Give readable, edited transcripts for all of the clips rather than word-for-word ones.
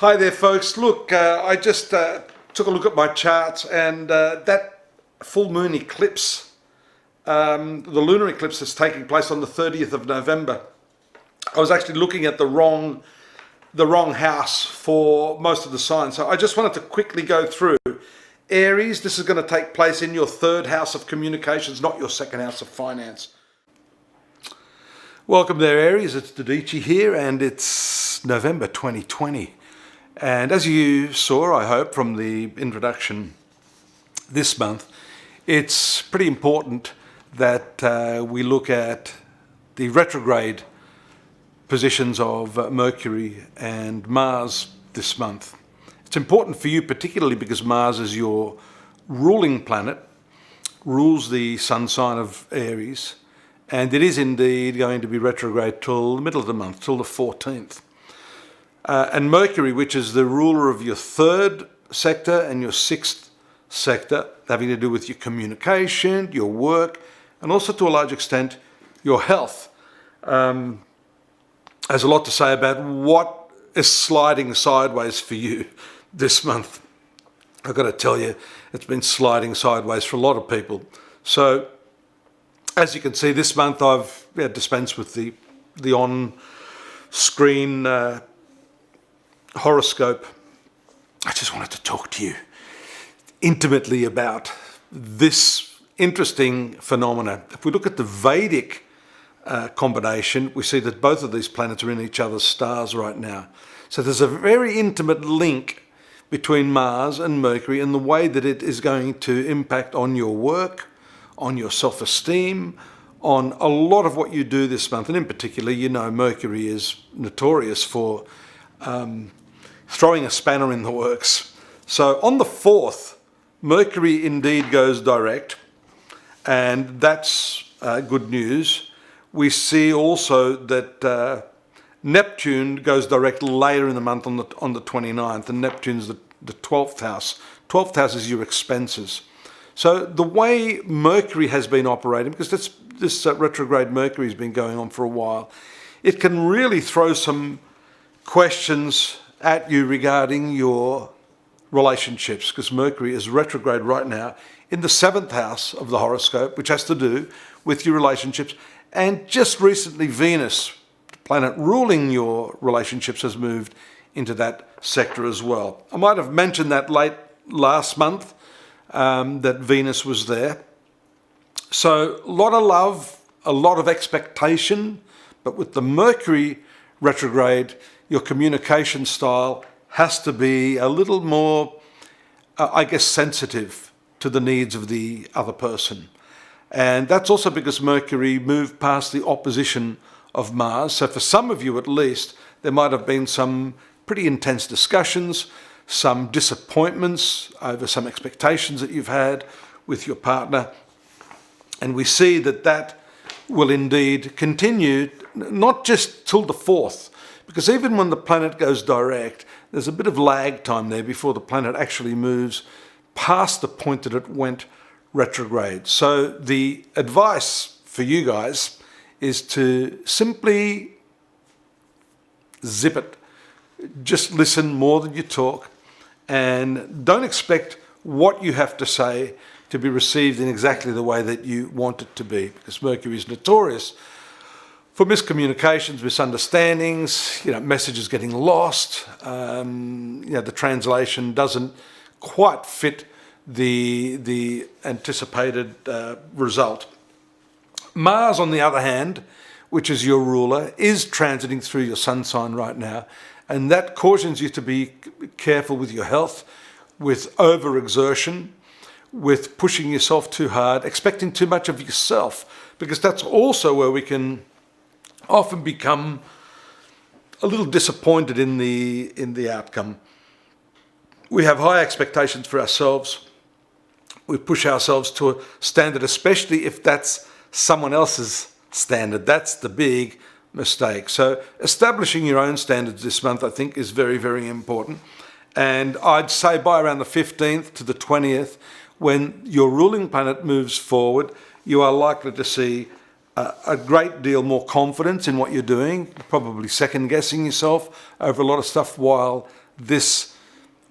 Hi there folks, look, I just took a look at my charts and that full moon eclipse, the lunar eclipse that's taking place on the 30th of November, I was actually looking at the wrong house for most of the signs. So I just wanted to quickly go through. Aries, this is going to take place in your third house of communications, not your second house of finance. Welcome there Aries, it's Dadhichi here and it's November 2020. And as you saw, I hope, from the introduction this month, it's pretty important that we look at the retrograde positions of Mercury and Mars this month. It's important for you particularly because Mars is your ruling planet, rules the sun sign of Aries, and it is indeed going to be retrograde till the middle of the month, till the 14th. And Mercury, which is the ruler of your third sector and your sixth sector, having to do with your communication, your work, and also to a large extent, your health, has a lot to say about what is sliding sideways for you this month. I've got to tell you, it's been sliding sideways for a lot of people. So, as you can see, this month I've dispensed with the on-screen horoscope. I just wanted to talk to you intimately about this interesting phenomena. If we look at the Vedic combination, we see that both of these planets are in each other's stars right now. So there's a very intimate link between Mars and Mercury and the way that it is going to impact on your work, on your self-esteem, on a lot of what you do this month. And in particular, you know, Mercury is notorious for throwing a spanner in the works. So on the 4th, Mercury indeed goes direct, and that's good news. We see also that Neptune goes direct later in the month on the 29th, and Neptune's the 12th house. 12th house is your expenses. So the way Mercury has been operating, because this retrograde Mercury has been going on for a while, it can really throw some questions at you regarding your relationships, because Mercury is retrograde right now in the 7th house of the horoscope, which has to do with your relationships. And just recently, Venus, the planet ruling your relationships, has moved into that sector as well. I might have mentioned that late last month, that Venus was there. So a lot of love, a lot of expectation, but with the Mercury retrograde, your communication style has to be a little more, sensitive to the needs of the other person. And that's also because Mercury moved past the opposition of Mars. So for some of you at least, there might have been some pretty intense discussions, some disappointments over some expectations that you've had with your partner. And we see that will indeed continue, not just till the 4th, because even when the planet goes direct, there's a bit of lag time there before the planet actually moves past the point that it went retrograde. So the advice for you guys is to simply zip it. Just listen more than you talk, and don't expect what you have to say to be received in exactly the way that you want it to be, because Mercury is notorious for miscommunications, misunderstandings, messages getting lost, the translation doesn't quite fit the anticipated result. Mars, on the other hand, which is your ruler, is transiting through your sun sign right now, and that cautions you to be careful with your health, with overexertion, with pushing yourself too hard, expecting too much of yourself, because that's also where we can often become a little disappointed in the outcome. We have high expectations for ourselves. We push ourselves to a standard, especially if that's someone else's standard. That's the big mistake. So establishing your own standards this month, I think, is very, very important. And I'd say by around the 15th to the 20th, when your ruling planet moves forward, you are likely to see a great deal more confidence in what you're doing, probably second-guessing yourself over a lot of stuff, while this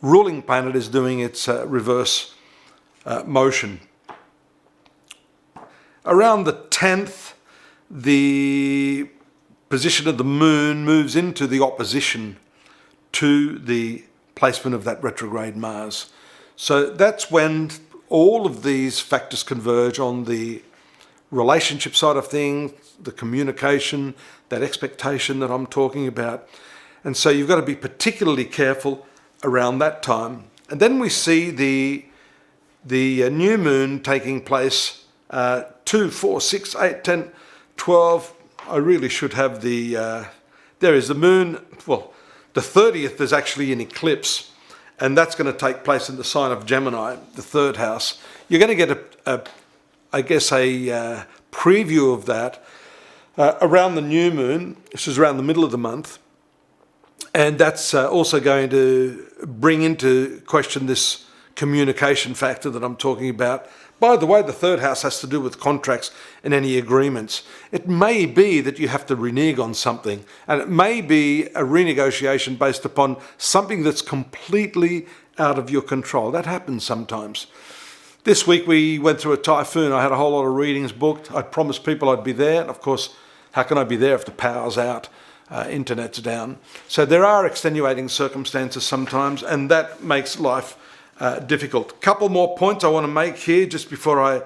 ruling planet is doing its reverse motion. Around the 10th, the position of the moon moves into the opposition to the placement of that retrograde Mars. So that's when all of these factors converge on the relationship side of things, the communication, that expectation that I'm talking about. And so you've got to be particularly careful around that time. And then we see the new moon taking place 2, 4, 6, 8, 10, 12. I really should have there is the moon. Well, the 30th is actually an eclipse, and that's going to take place in the sign of Gemini, the third house. You're going to get a preview of that around the new moon. This is around the middle of the month. And that's also going to bring into question this communication factor that I'm talking about. By the way, the third house has to do with contracts and any agreements. It may be that you have to renege on something, and it may be a renegotiation based upon something that's completely out of your control. That happens sometimes. This week we went through a typhoon. I had a whole lot of readings booked. I promised people I'd be there. And of course, how can I be there if the power's out? Internet's down. So there are extenuating circumstances sometimes, and that makes life difficult. Couple more points I want to make here just before I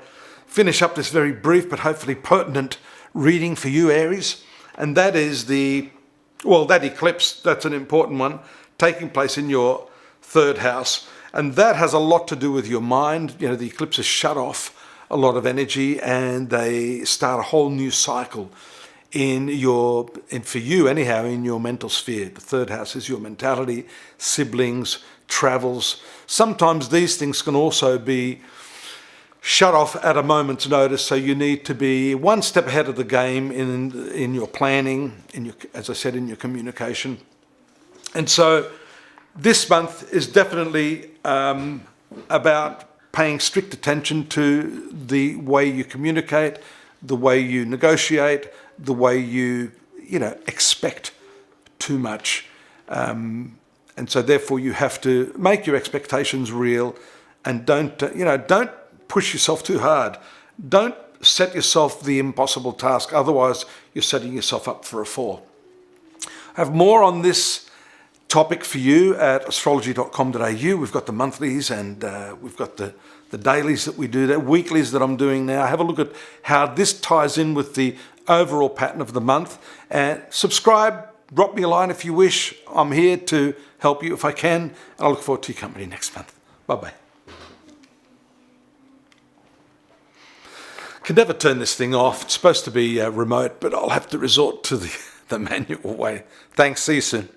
finish up this very brief but hopefully pertinent reading for you, Aries. And that is that eclipse, that's an important one, taking place in your third house. And that has a lot to do with your mind. You know, the eclipses shut off a lot of energy and they start a whole new cycle and for you anyhow, in your mental sphere. The third house is your mentality, siblings, travels. Sometimes these things can also be shut off at a moment's notice, so you need to be one step ahead of the game in your planning, as I said, in your communication. And so this month is definitely about paying strict attention to the way you communicate, the way you negotiate, the way you expect too much. And so therefore you have to make your expectations real, and don't push yourself too hard. Don't set yourself the impossible task. Otherwise you're setting yourself up for a fall. I have more on this topic for you at astrology.com.au. We've got the monthlies and we've got the dailies that we do, the weeklies that I'm doing now. Have a look at how this ties in with the overall pattern of the month. And subscribe, drop me a line if you wish. I'm here to help you if I can. And I look forward to your company next month. Bye-bye. Can never turn this thing off. It's supposed to be remote, but I'll have to resort to the manual way. Thanks. See you soon.